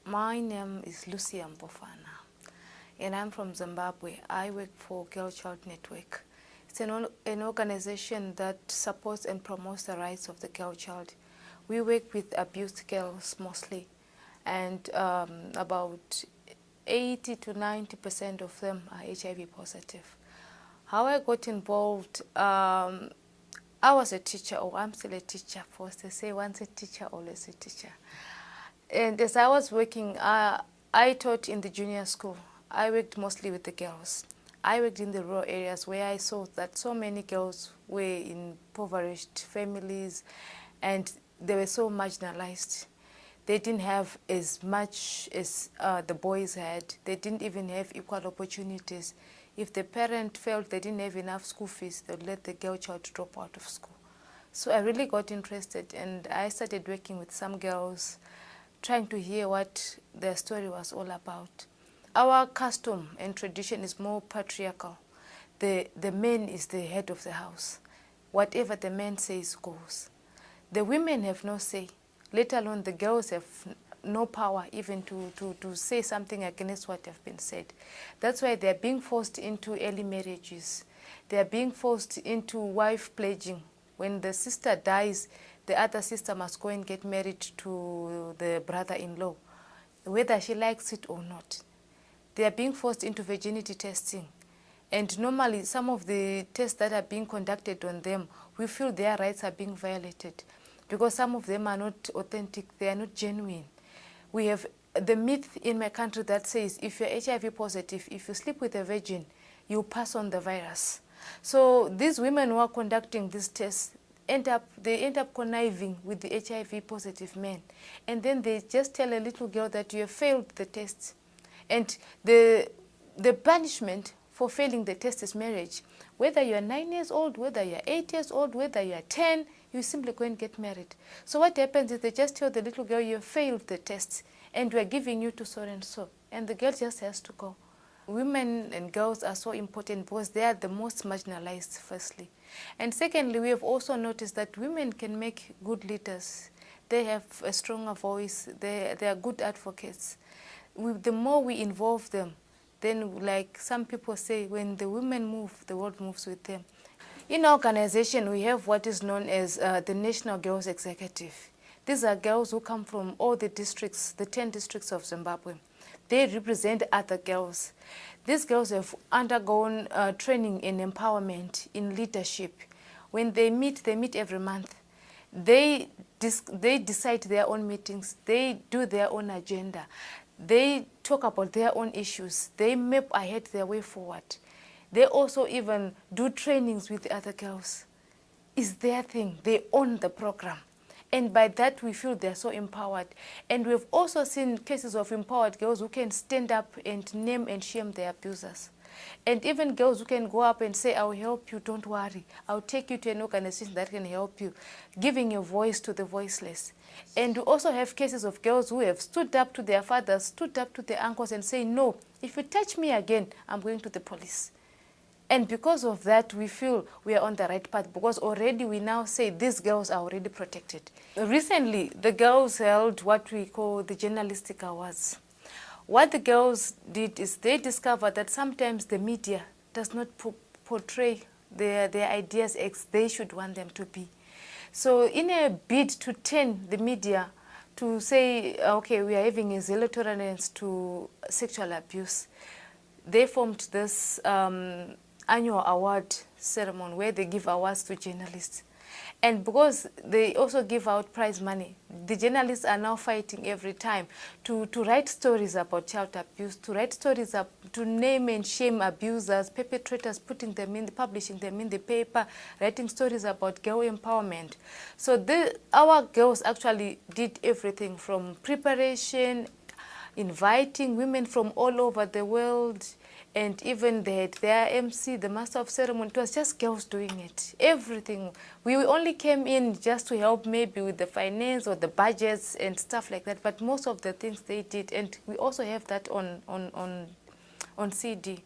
My name is Lucia Mbofana, and I'm from Zimbabwe. I work for Girl Child Network. It's an organization that supports and promotes the rights of the girl child. We work with abused girls mostly, and about 80 to 90% of them are HIV positive. How I got involved, I was a teacher, or I'm still a teacher. First they say once a teacher, always a teacher. And as I was working, I taught in the junior school. I worked mostly with the girls. I worked in the rural areas where I saw that so many girls were in impoverished families and they were so marginalized. They didn't have as much as the boys had. They didn't even have equal opportunities. If the parent felt they didn't have enough school fees, they would let the girl child drop out of school. So I really got interested, and I started working with some girls, trying to hear what their story was all about. Our custom and tradition is more patriarchal. The man is the head of the house. Whatever the man says goes. The women have no say, let alone the girls have no power even to say something against what have been said. That's why they're being forced into early marriages. They're being forced into wife pledging. When the sister dies, the other sister must go and get married to the brother-in-law, whether she likes it or not. They are being forced into virginity testing. And normally, some of the tests that are being conducted on them, we feel their rights are being violated because some of them are not authentic, they are not genuine. We have the myth in my country that says if you're HIV positive, if you sleep with a virgin, you pass on the virus. So these women who are conducting these tests, they end up conniving with the HIV positive men. And then they just tell a little girl that you have failed the test. And the punishment for failing the test is marriage. Whether you are 9 years old, whether you are 8 years old, whether you are 10, you simply go and get married. So what happens is they just tell the little girl you have failed the test and we are giving you to so and so. And the girl just has to go. Women and girls are so important because they are the most marginalized, firstly. And secondly, we have also noticed that women can make good leaders. They have a stronger voice. They are good advocates. The more we involve them, then like some people say, when the women move, the world moves with them. In our organization, we have what is known as the National Girls Executive. These are girls who come from all the districts, the 10 districts of Zimbabwe. They represent other girls. These girls have undergone training in empowerment, in leadership. When they meet every month. They decide their own meetings. They do their own agenda. They talk about their own issues. They map ahead their way forward. They also even do trainings with the other girls. It's their thing. They own the program. And by that, we feel they're so empowered. And we've also seen cases of empowered girls who can stand up and name and shame their abusers. And even girls who can go up and say, I will help you, don't worry. I'll take you to an organization that can help you, giving a voice to the voiceless. And we also have cases of girls who have stood up to their fathers, stood up to their uncles and say, no, if you touch me again, I'm going to the police. And because of that, we feel we are on the right path because already we now say these girls are already protected. Recently, the girls held what we call the journalistic awards. What the girls did is they discovered that sometimes the media does not portray their ideas as they should want them to be. So in a bid to turn the media to say, okay, we are having a zero tolerance to sexual abuse, they formed this annual award ceremony where they give awards to journalists. And because they also give out prize money, the journalists are now fighting every time to write stories about child abuse, to write stories to name and shame abusers, perpetrators, publishing them in the paper, writing stories about girl empowerment. So our girls actually did everything from preparation, inviting women from all over the world, and even they had their MC, the master of ceremony. It was just girls doing it, everything. We only came in just to help maybe with the finance or the budgets and stuff like that, but most of the things they did, and we also have that on CD.